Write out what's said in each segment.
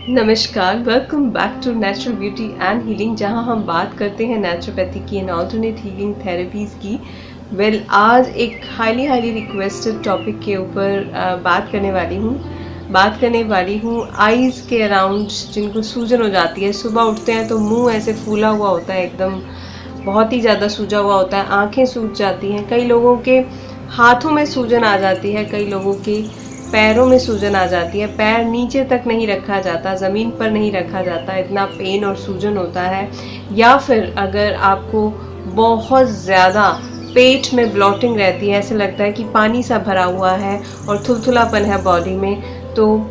नमस्कार, welcome back to natural beauty and healing, जहां हम बात करते हैं नेचुरोपैथी की एंड ऑल्टरनेट हीलिंग थेरेपीज़ की। आज एक हाईली रिक्वेस्टेड टॉपिक के ऊपर बात करने वाली हूँ आईज़ के अराउंड जिनको सूजन हो जाती है। सुबह उठते हैं तो मुंह ऐसे फूला हुआ होता है, एकदम बहुत ही ज़्यादा सूजा हुआ होता है, आंखें सूज जाती हैं, कई लोगों के हाथों में सूजन आ जाती है, कई लोगों के पैरों में सूजन आ जाती है, पैर नीचे तक नहीं रखा जाता, ज़मीन पर नहीं रखा जाता, इतना पेन और सूजन होता है। या फिर अगर आपको बहुत ज़्यादा पेट में ब्लॉटिंग रहती है, ऐसे लगता है कि पानी सा भरा हुआ है और थुलथुलापन है बॉडी में, तो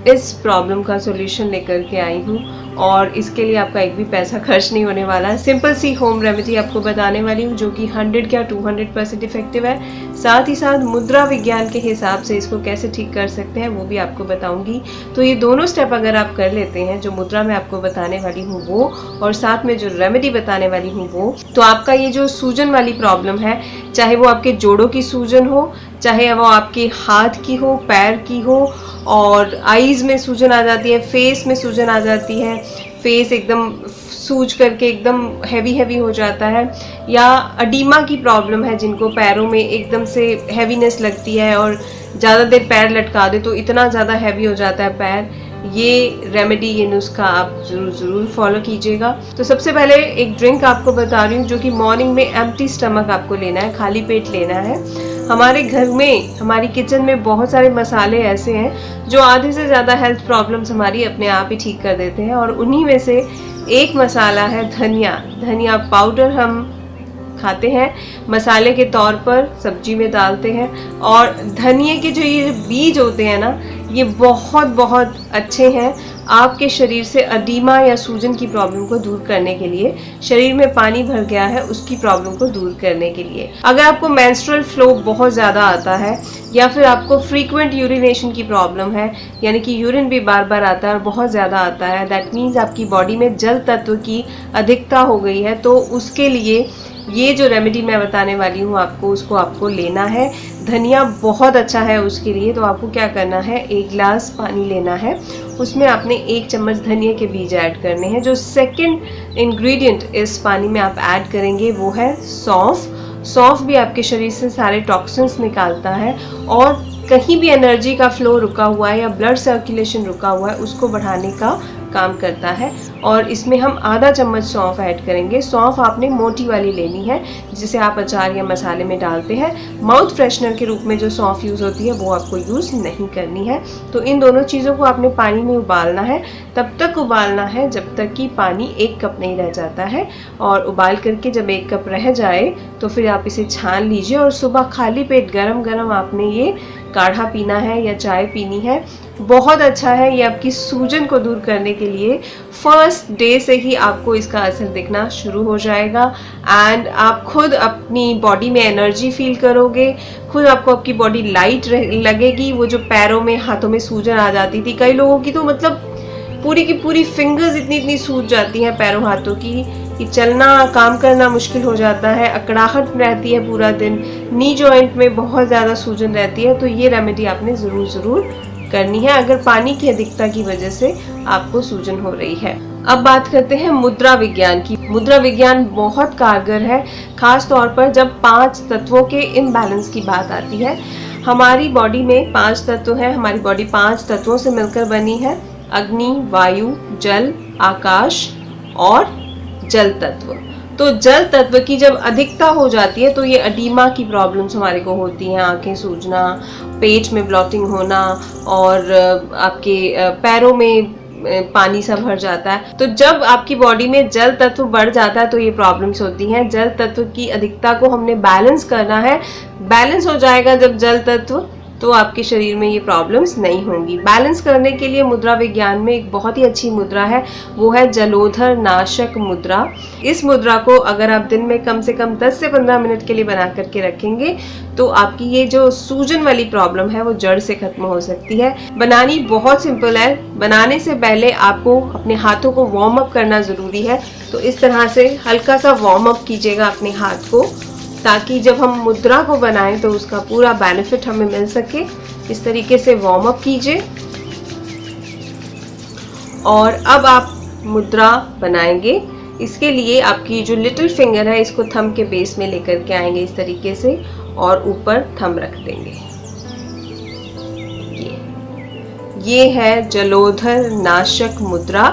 इस प्रॉब्लम का सॉल्यूशन लेकर के आई हूँ और इसके लिए आपका एक भी पैसा खर्च नहीं होने वाला है। सिंपल सी होम रेमेडी आपको बताने वाली हूँ जो कि 100 या 200% इफेक्टिव है। साथ ही साथ मुद्रा विज्ञान के हिसाब से इसको कैसे ठीक कर सकते हैं वो भी आपको बताऊंगी। तो ये दोनों स्टेप अगर आप कर लेते हैं, जो मुद्रा मैं आपको बताने वाली हूँ वो और साथ में जो रेमेडी बताने वाली हूँ वो, तो आपका ये जो सूजन वाली प्रॉब्लम है, चाहे वो आपके जोड़ों की सूजन हो, चाहे वो आपके हाथ की हो, पैर की हो, और आईज़ में सूजन आ जाती है, फेस में सूजन आ जाती है, फेस एकदम सूज करके एकदम हैवी हो जाता है, या अडीमा की प्रॉब्लम है जिनको पैरों में एकदम से हैवीनेस लगती है और ज़्यादा देर पैर लटका दे तो इतना ज़्यादा हैवी हो जाता है पैर, ये रेमेडी, ये नुस्खा आप ज़रूर फॉलो कीजिएगा। तो सबसे पहले एक ड्रिंक आपको बता रही हूँ जो कि मॉर्निंग में एम्प्टी स्टमक आपको लेना है, खाली पेट लेना है। हमारे घर में, हमारी किचन में बहुत सारे मसाले ऐसे हैं जो आधे से ज़्यादा हेल्थ प्रॉब्लम्स हमारी अपने आप ही ठीक कर देते हैं, और उन्हीं में से एक मसाला है धनिया। धनिया पाउडर हम खाते हैं, मसाले के तौर पर सब्जी में डालते हैं, और धनिए के जो ये बीज होते हैं ना, ये बहुत अच्छे हैं आपके शरीर से अडीमा या सूजन की प्रॉब्लम को दूर करने के लिए, शरीर में पानी भर गया है उसकी प्रॉब्लम को दूर करने के लिए। अगर आपको मेंस्ट्रुअल फ्लो बहुत ज़्यादा आता है या फिर आपको फ्रीक्वेंट यूरिनेशन की प्रॉब्लम है, यानी कि यूरिन भी बार बार आता है और बहुत ज़्यादा आता है, दैट मीन्स आपकी बॉडी में जल तत्व की अधिकता हो गई है, तो उसके लिए ये जो रेमेडी मैं बताने वाली हूँ आपको, उसको आपको लेना है। धनिया बहुत अच्छा है उसके लिए। तो आपको क्या करना है, 1 गिलास पानी लेना है, उसमें आपने 1 चम्मच धनिया के बीज ऐड करने हैं। जो सेकंड इंग्रेडिएंट इस पानी में आप ऐड करेंगे वो है सौंफ। सौंफ भी आपके शरीर से सारे टॉक्सिन्स निकालता है और कहीं भी एनर्जी का फ्लो रुका हुआ है या ब्लड सर्कुलेशन रुका हुआ है उसको बढ़ाने का काम करता है। और इसमें हम आधा चम्मच सौंफ ऐड करेंगे। सौंफ आपने मोटी वाली लेनी है जिसे आप अचार या मसाले में डालते हैं। माउथ फ्रेशनर के रूप में जो सौंफ यूज़ होती है वो आपको यूज़ नहीं करनी है। तो इन दोनों चीज़ों को आपने पानी में उबालना है, तब तक उबालना है जब तक कि पानी 1 कप नहीं रह जाता है। और उबाल करके जब 1 कप रह जाए तो फिर आप इसे छान लीजिए और सुबह खाली पेट गरम आपने ये काढ़ा पीना है या चाय पीनी है। बहुत अच्छा है ये आपकी सूजन को दूर करने के लिए। फर्स्ट डे से ही आपको इसका असर दिखना शुरू हो जाएगा एंड आप खुद अपनी बॉडी में एनर्जी फील करोगे, खुद आपको आपकी बॉडी लाइट लगेगी। वो जो पैरों में, हाथों में सूजन आ जाती थी, कई लोगों की तो मतलब पूरी की पूरी फिंगर्स इतनी सूज जाती हैं पैरों हाथों की कि चलना, काम करना मुश्किल हो जाता है, अकड़ाहट रहती है पूरा दिन, नी जॉइंट में बहुत ज़्यादा सूजन रहती है। तो ये रेमेडी आपने ज़रूर करनी है अगर पानी की अधिकता की वजह से आपको सूजन हो रही है। अब बात करते हैं मुद्रा विज्ञान की। मुद्रा विज्ञान बहुत कारगर है, खास तौर पर जब 5 तत्वों के इम्बैलेंस की बात आती है। हमारी बॉडी में 5 तत्व हैं, हमारी बॉडी 5 तत्वों से मिलकर बनी है, अग्नि, वायु, जल, आकाश और जल तत्व। तो जल तत्व की जब अधिकता हो जाती है तो ये अडीमा की प्रॉब्लम्स हमारे को होती हैं, आंखें सूजना, पेट में ब्लॉटिंग होना और आपके पैरों में पानी सा भर जाता है। तो जब आपकी बॉडी में जल तत्व बढ़ जाता है तो ये प्रॉब्लम्स होती हैं। जल तत्व की अधिकता को हमने बैलेंस करना है। बैलेंस हो जाएगा जब जल तत्व, तो आपके शरीर में ये प्रॉब्लम्स नहीं होंगी। बैलेंस करने के लिए मुद्रा विज्ञान में एक बहुत ही अच्छी मुद्रा है, वो है जलोधर नाशक मुद्रा। इस मुद्रा को अगर आप दिन में कम से कम 10 से 15 मिनट के लिए बना करके रखेंगे तो आपकी ये जो सूजन वाली प्रॉब्लम है वो जड़ से खत्म हो सकती है। बनानी बहुत सिंपल है। बनाने से पहले आपको अपने हाथों को वार्म अप करना ज़रूरी है। तो इस तरह से हल्का सा वार्म अप कीजिएगा अपने हाथ को, ताकि जब हम मुद्रा को बनाएं तो उसका पूरा बेनिफिट हमें मिल सके। इस तरीके से वार्म अप कीजिए और अब आप मुद्रा बनाएंगे। इसके लिए आपकी जो लिटिल फिंगर है इसको थंब के बेस में लेकर के आएंगे इस तरीके से और ऊपर थंब रख देंगे। ये है जलोधर नाशक मुद्रा,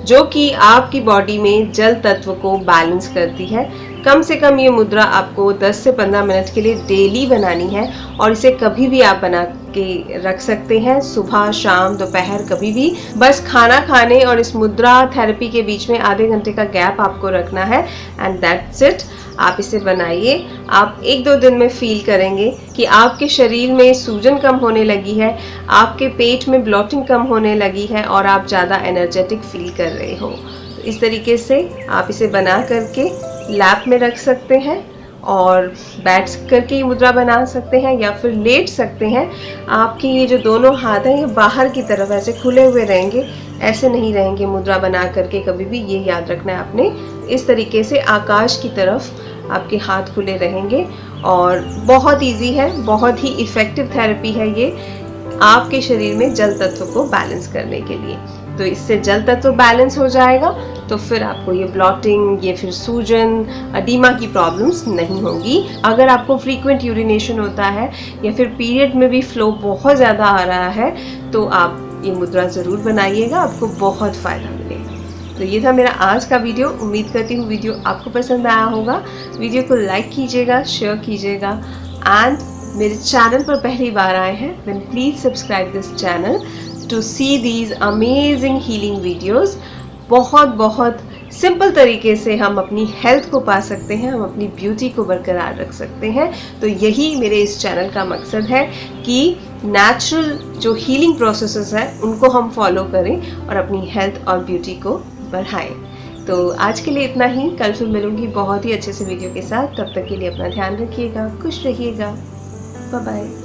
जो कि आपकी बॉडी में जल तत्व को बैलेंस करती है। कम से कम ये मुद्रा आपको 10 से 15 मिनट के लिए डेली बनानी है और इसे कभी भी आप बना के रख सकते हैं, सुबह शाम दोपहर कभी भी। बस खाना खाने और इस मुद्रा थेरेपी के बीच में आधे घंटे का गैप आपको रखना है एंड दैट्स इट। आप इसे बनाइए। आप 1-2 दिन में फील करेंगे कि आपके शरीर में सूजन कम होने लगी है, आपके पेट में ब्लॉटिंग कम होने लगी है और आप ज़्यादा एनर्जेटिक फील कर रहे हो। तो इस तरीके से आप इसे बना करके लैप में रख सकते हैं और बैठ करके ये मुद्रा बना सकते हैं या फिर लेट सकते हैं। आपके ये जो दोनों हाथ हैं ये बाहर की तरफ ऐसे खुले हुए रहेंगे, ऐसे नहीं रहेंगे मुद्रा बना करके कभी भी। ये याद रखना है आपने। इस तरीके से आकाश की तरफ आपके हाथ खुले रहेंगे और बहुत इजी है, बहुत ही इफ़ेक्टिव थेरेपी है ये आपके शरीर में जल तत्व को बैलेंस करने के लिए। तो इससे जल तत्व बैलेंस हो जाएगा तो फिर आपको ये ब्लॉटिंग, ये फिर सूजन, अडीमा की प्रॉब्लम्स नहीं होंगी। अगर आपको फ्रीक्वेंट यूरिनेशन होता है या फिर पीरियड में भी फ्लो बहुत ज़्यादा आ रहा है तो आप ये मुद्रा ज़रूर बनाइएगा, आपको बहुत फ़ायदा मिलेगा। तो ये था मेरा आज का वीडियो। उम्मीद करती हूँ वीडियो आपको पसंद आया होगा। वीडियो को लाइक कीजिएगा, शेयर कीजिएगा एंड मेरे चैनल पर पहली बार आए हैं then please subscribe this channel to see these amazing healing videos. बहुत सिंपल तरीके से हम अपनी हेल्थ को पा सकते हैं, हम अपनी ब्यूटी को बरकरार रख सकते हैं। तो यही मेरे इस चैनल का मकसद है कि नेचुरल जो हीलिंग प्रोसेसेस हैं उनको हम फॉलो करें और अपनी हेल्थ और ब्यूटी को बढ़ाएं। तो आज के लिए इतना ही। कल फिर मिलूंगी बहुत ही अच्छे से वीडियो के साथ। तब तक के लिए अपना ध्यान रखिएगा, खुश रहिएगा। Bye bye.